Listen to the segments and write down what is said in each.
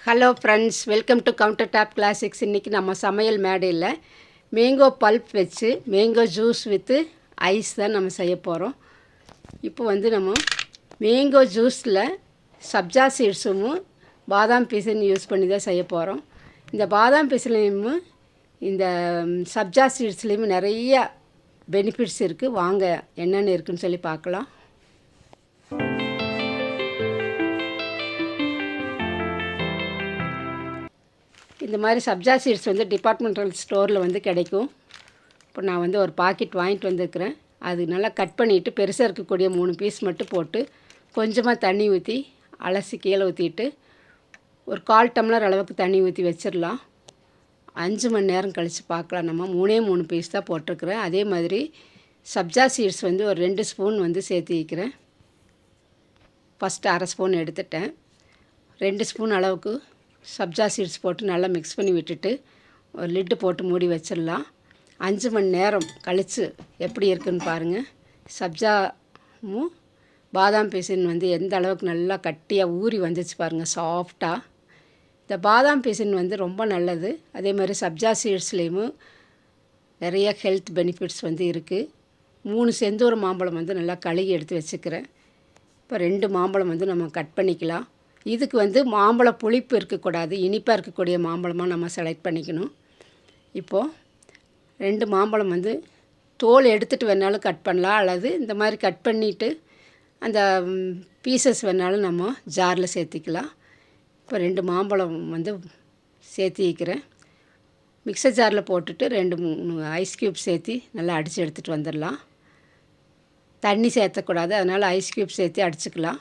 Hello friends, welcome to countertop classics. இன்றைக்கி நம்ம சமையல் மேடையில் மேங்கோ பல்ப் வச்சு மேங்கோ ஜூஸ் வித்து ஐஸ் தான் நம்ம செய்ய போகிறோம். இப்போ நம்ம மேங்கோ ஜூஸில் சப்ஜா சீட்ஸும் பாதாம் பீஸும் யூஸ் பண்ணி தான் செய்ய போகிறோம். இந்த பாதாம் பீஸ்லேயும் இந்த சப்ஜா சீட்ஸ்லேயும் நிறைய பெனிஃபிட்ஸ் இருக்குது. வாங்க என்னென்ன இருக்குதுன்னு சொல்லி பார்க்கலாம். இந்த மாதிரி சப்ஜா சீட்ஸ் டிபார்ட்மெண்டல் ஸ்டோரில் கிடைக்கும். இப்போ நான் ஒரு பாக்கெட் வாங்கிட்டு வந்திருக்கிறேன். அது நல்லா கட் பண்ணிவிட்டு பெருசாக இருக்கக்கூடிய 3 பீஸ் மட்டும் போட்டு கொஞ்சமாக தண்ணி ஊற்றி அலசி கீழே ஊற்றிட்டு ஒரு 1/4 டம்ளர் அளவுக்கு தண்ணி ஊற்றி வச்சிடலாம். 5 மணி நேரம் கழித்து பார்க்கலாம். நம்ம 3 பீஸ் தான் போட்டிருக்கிறேன். அதே மாதிரி சப்ஜா சீட்ஸ் ஒரு 2 ஸ்பூன் சேர்த்து வைக்கிறேன். ஃபஸ்ட்டு 1/2 ஸ்பூன் எடுத்துட்டேன். 2 ஸ்பூன் அளவுக்கு சப்ஜா சீட்ஸ் போட்டு நல்லா மிக்ஸ் பண்ணி விட்டுட்டு ஒரு லிட்டு போட்டு மூடி வச்சிடலாம். 5 மணி நேரம் கழித்து எப்படி இருக்குதுன்னு பாருங்கள். சப்ஜாவும் பாதாம் பீசின் எந்த அளவுக்கு நல்லா கட்டியாக ஊறி வந்துச்சு பாருங்கள், சாஃப்டாக. இந்த பாதாம் பீசின் ரொம்ப நல்லது. அதே மாதிரி சப்ஜா சீட்ஸ்லேயும் நிறைய ஹெல்த் பெனிஃபிட்ஸ் இருக்குது. 3 செந்தூர மாம்பழம் நல்லா கழுகி எடுத்து வச்சுக்கிறேன். இப்போ 2 மாம்பழம் நம்ம கட் பண்ணிக்கலாம். இதுக்கு மாம்பழ புளிப்பு இருக்கக்கூடாது, இனிப்பாக இருக்கக்கூடிய மாம்பழமாக நம்ம செலக்ட் பண்ணிக்கணும். இப்போது 2 மாம்பழம் தோல் எடுத்துகிட்டு வேணாலும் கட் பண்ணலாம், அல்லது இந்த மாதிரி கட் பண்ணிவிட்டு அந்த பீசஸ் வேணாலும் நம்ம ஜாரில் சேர்த்திக்கலாம். இப்போ 2 மாம்பழம் சேர்த்தி வைக்கிறேன். மிக்சர் ஜாரில் போட்டுட்டு 2-3 ஐஸ் க்யூப் சேர்த்தி நல்லா அடித்து எடுத்துகிட்டு வந்துடலாம். தண்ணி சேர்த்தக்கூடாது, அதனால் ஐஸ் க்யூப் சேர்த்து அடிச்சுக்கலாம்.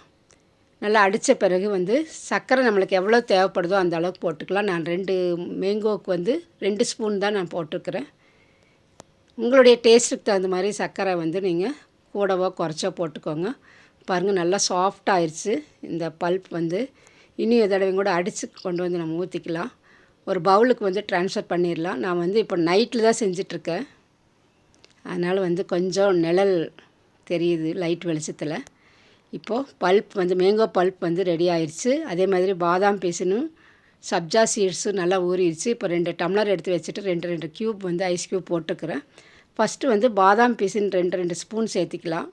நல்லா அடித்த பிறகு சர்க்கரை நம்மளுக்கு எவ்வளோ தேவைப்படுதோ அந்த அளவுக்கு போட்டுக்கலாம். நான் 2 மேங்கோவுக்கு 2 ஸ்பூன் தான் நான் போட்டிருக்கிறேன். உங்களுடைய டேஸ்ட்டுக்கு தகுந்த மாதிரி சர்க்கரை நீங்கள் கூடவோ குறைச்சோ போட்டுக்கோங்க. பாருங்கள், நல்லா சாஃப்ட் ஆயிடுச்சு இந்த பல்ப். இன்னும் தடவையும் கூட அடித்து கொண்டு நம்ம ஊற்றிக்கலாம். ஒரு பவுலுக்கு ட்ரான்ஸ்ஃபர் பண்ணிடலாம். நான் இப்போ நைட்டில் தான் செஞ்சிட்ருக்கேன், அதனால் கொஞ்சம் நிழல் தெரியுது லைட் வெளிச்சத்தில். இப்போது பல்ப் மேங்கோ பல்ப் ரெடி ஆயிடுச்சு. அதே மாதிரி பாதாம் பீஸுன்னு சப்ஜா சீட்ஸும் நல்லா ஊறிடுச்சு. இப்போ 2 டம்ளர் எடுத்து வச்சுட்டு 2 க்யூப் ஐஸ் க்யூப் போட்டுக்கிறேன். ஃபஸ்ட்டு பாதாம் பீஸுன்னு 2 ஸ்பூன் சேர்த்திக்கலாம்.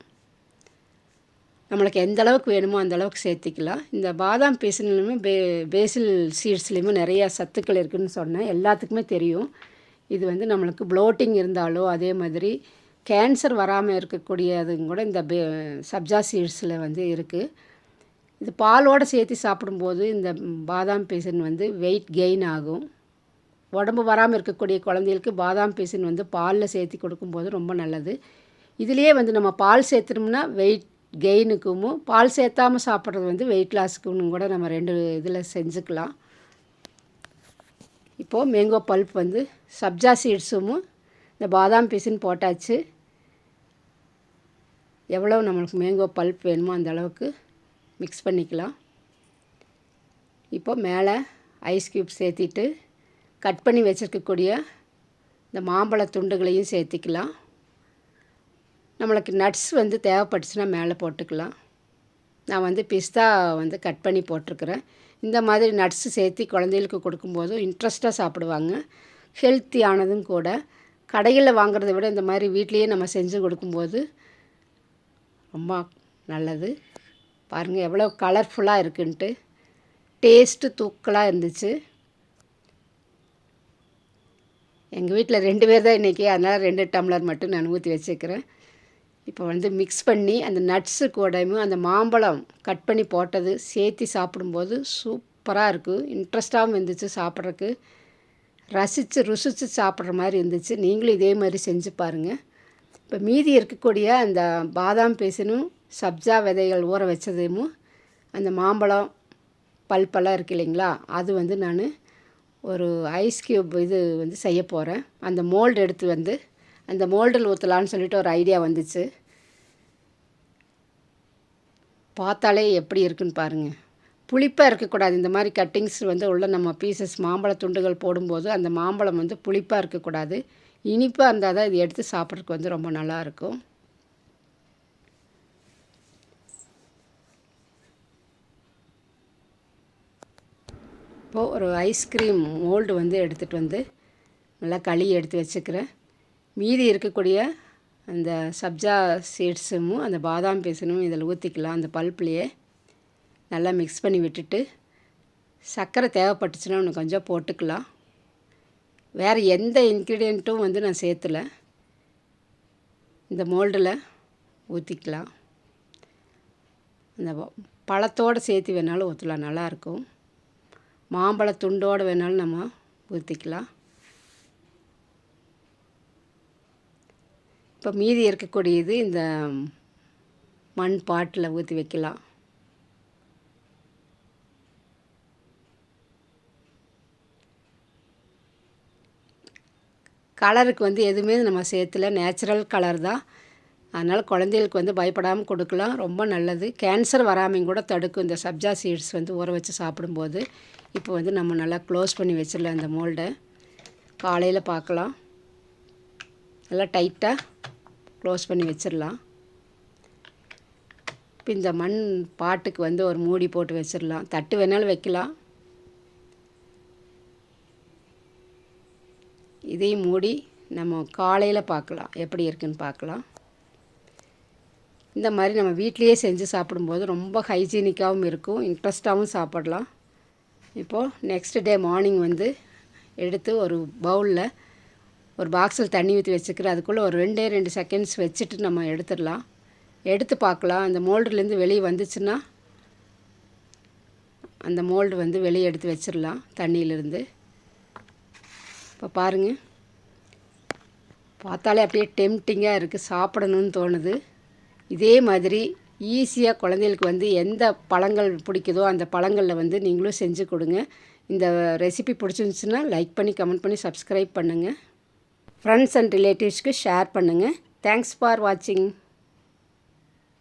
நம்மளுக்கு எந்த அளவுக்கு வேணுமோ அந்த அளவுக்கு சேர்த்திக்கலாம். இந்த பாதாம் பீஸுன்னுமே பேசில் சீட்ஸ்லேயும் நிறையா சத்துக்கள் இருக்குதுன்னு சொன்னேன், எல்லாத்துக்குமே தெரியும். இது நம்மளுக்கு ப்ளோட்டிங் இருந்தாலோ, அதே மாதிரி கேன்சர் வராமல் இருக்கக்கூடியதுங்க கூட இந்த சப்ஜா சீட்ஸில் இருக்குது. இது பாலோடு சேர்த்து சாப்பிடும்போது இந்த பாதாம் பீசன் வெயிட் கெயின் ஆகும். உடம்பு வராமல் இருக்கக்கூடிய குழந்தைகளுக்கு பாதாம் பீசன் பாலில் சேர்த்து கொடுக்கும்போது ரொம்ப நல்லது. இதுலேயே நம்ம பால் சேர்த்துனோம்னா வெயிட் கெயினுக்கும், பால் சேர்த்தாமல் சாப்பிட்றது வெயிட் லாஸுக்குன்னு கூட நம்ம 2 இதில் செஞ்சுக்கலாம். இப்போது மேங்கோ பல்ப் சப்ஜா சீட்ஸும் இந்த பாதாம் பீஸுன்னு போட்டாச்சு. எவ்வளோ நம்மளுக்கு மேங்கோ பல்ப் வேணுமோ அந்த அளவுக்கு மிக்ஸ் பண்ணிக்கலாம். இப்போ மேலே ஐஸ் க்யூப் சேர்த்திட்டு கட் பண்ணி வச்சுருக்கக்கூடிய இந்த மாம்பழ துண்டுகளையும் சேர்த்திக்கலாம். நம்மளுக்கு நட்ஸ் தேவைப்பட்டுச்சுன்னா மேலே போட்டுக்கலாம். நான் பிஸ்தா கட் பண்ணி போட்டிருக்கிறேன். இந்த மாதிரி நட்ஸு சேர்த்து குழந்தைகளுக்கு கொடுக்கும்போது இன்ட்ரெஸ்ட்டாக சாப்பிடுவாங்க. ஹெல்த்தியானதும் கூட. கடைகளில் வாங்குறத விட இந்த மாதிரி வீட்லேயே நம்ம செஞ்சு கொடுக்கும்போது ரொம்ப நல்லது. பாருங்கள் எவ்வளோ கலர்ஃபுல்லாக இருக்குன்ட்டு. டேஸ்ட்டு தூக்கலாக இருந்துச்சு. எங்கள் வீட்டில் 2 பேர் தான் இன்றைக்கி, அதனால் 2 டம்ளர் மட்டும் நான் ஊற்றி வச்சுக்கிறேன். இப்போ மிக்ஸ் பண்ணி அந்த நட்ஸு கூடயும் அந்த மாம்பழம் கட் பண்ணி போட்டது சேர்த்து சாப்பிடும்போது சூப்பராக இருக்குது. இன்ட்ரெஸ்ட்டாகவும் இருந்துச்சு சாப்பிட்றதுக்கு. ருசித்து சாப்பிட்ற மாதிரி இருந்துச்சு. நீங்களும் இதே மாதிரி செஞ்சு பாருங்கள். இப்போ மீதி இருக்கக்கூடிய அந்த பாதாம் பீஸனும் சப்ஜா விதைகள் ஊற வச்சதையும் அந்த மாம்பழம் பல்பெல்லாம் இருக்குது இல்லைங்களா, அது நான் ஒரு ஐஸ் க்யூப் இது செய்ய போகிறேன். அந்த மோல்டு எடுத்து அந்த மோல்டில் ஊற்றலான்னு சொல்லிட்டு ஒரு ஐடியா வந்துச்சு. பார்த்தாலே எப்படி இருக்குன்னு பாருங்கள். புளிப்பாக இருக்கக்கூடாது. இந்த மாதிரி கட்டிங்ஸ் உள்ள நம்ம பீசஸ் மாம்பழ துண்டுகள் போடும்போது அந்த மாம்பழம் புளிப்பாக இருக்கக்கூடாது, இனிப்பாக இருந்தால் தான் இது எடுத்து சாப்பிட்றதுக்கு ரொம்ப நல்லாயிருக்கும். இப்போது ஒரு ஐஸ்கிரீம் மோல்டு வந்து எடுத்துகிட்டு வந்து நல்லா களி எடுத்து வச்சுக்கிறேன். மீதி இருக்கக்கூடிய அந்த சப்ஜா சீட்ஸும் அந்த பாதாம் பீசனும் இதில் ஊற்றிக்கலாம். அந்த பல்ப்லேயே நல்லா மிக்ஸ் பண்ணி விட்டுட்டு சர்க்கரை தேவைப்பட்டுச்சுன்னா இன்னும் கொஞ்சம் போட்டுக்கலாம். வேறு எந்த இன்க்ரீடியண்ட்டும் வந்து நான் சேர்த்துல. இந்த மோல்டில் ஊற்றிக்கலாம். அந்த பழத்தோடு சேர்த்து வேணாலும் ஊற்றலாம், நல்லாயிருக்கும். மாம்பழ துண்டோடு வேணாலும் நம்ம ஊற்றிக்கலாம். இப்போ மீதி இருக்கக்கூடியது இந்த மண் பாட்டில் ஊற்றி வைக்கலாம். கலருக்கு வந்து எதுவுமே நம்ம சேர்த்துல, நேச்சுரல் கலர் தான். அதனால் குழந்தைகளுக்கு வந்து பயப்படாமல் கொடுக்கலாம், ரொம்ப நல்லது. கேன்சர் வராமையும் கூட தடுக்கும் இந்த சப்ஜா சீட்ஸ் வந்து ஊற வச்சு சாப்பிடும்போது. இப்போ வந்து நம்ம நல்லா க்ளோஸ் பண்ணி வச்சிடலாம் இந்த மோல்டை. காலையில் பார்க்கலாம். நல்லா டைட்டாக க்ளோஸ் பண்ணி வச்சிடலாம். இப்போ இந்த மண் பாட்டுக்கு வந்து ஒரு மூடி போட்டு வச்சிடலாம். தட்டு வேணாலும் வைக்கலாம். இதையும் மூடி நம்ம காலையில் பார்க்கலாம், எப்படி இருக்குன்னு பார்க்கலாம். இந்த மாதிரி நம்ம வீட்லேயே செஞ்சு சாப்பிடும்போது ரொம்ப ஹைஜீனிக்காகவும் இருக்கும், இன்ட்ரெஸ்ட்டாகவும் சாப்பிடலாம். இப்போது நெக்ஸ்ட் டே மார்னிங் வந்து எடுத்து ஒரு பவுலில் ஒரு பாக்ஸில் தண்ணி ஊற்றி வச்சுக்கிறேன். அதுக்குள்ளே ஒரு 2 செகண்ட்ஸ் வச்சுட்டு நம்ம எடுத்துடலாம். எடுத்து பார்க்கலாம். அந்த மோல்டுலேருந்து வெளியே வந்துச்சுன்னா அந்த மோல்டு வந்து வெளியே எடுத்து வச்சிடலாம் தண்ணியிலேருந்து. இப்போ பாருங்கள், பார்த்தாலே அப்படியே டெம்டிங்காக இருக்குது, சாப்பிடணும்னு தோணுது. இதே மாதிரி ஈஸியாக குழந்தைகளுக்கு வந்து எந்த பழங்கள் பிடிக்குதோ அந்த பழங்களில் வந்து நீங்களும் செஞ்சு கொடுங்க. இந்த ரெசிபி பிடிச்சிருந்துச்சுன்னா லைக் பண்ணி, கமெண்ட் பண்ணி, சப்ஸ்கிரைப் பண்ணுங்கள். ஃப்ரெண்ட்ஸ் அண்ட் ரிலேட்டிவ்ஸ்க்கு ஷேர் பண்ணுங்கள். தேங்க்ஸ் ஃபார் வாட்சிங்.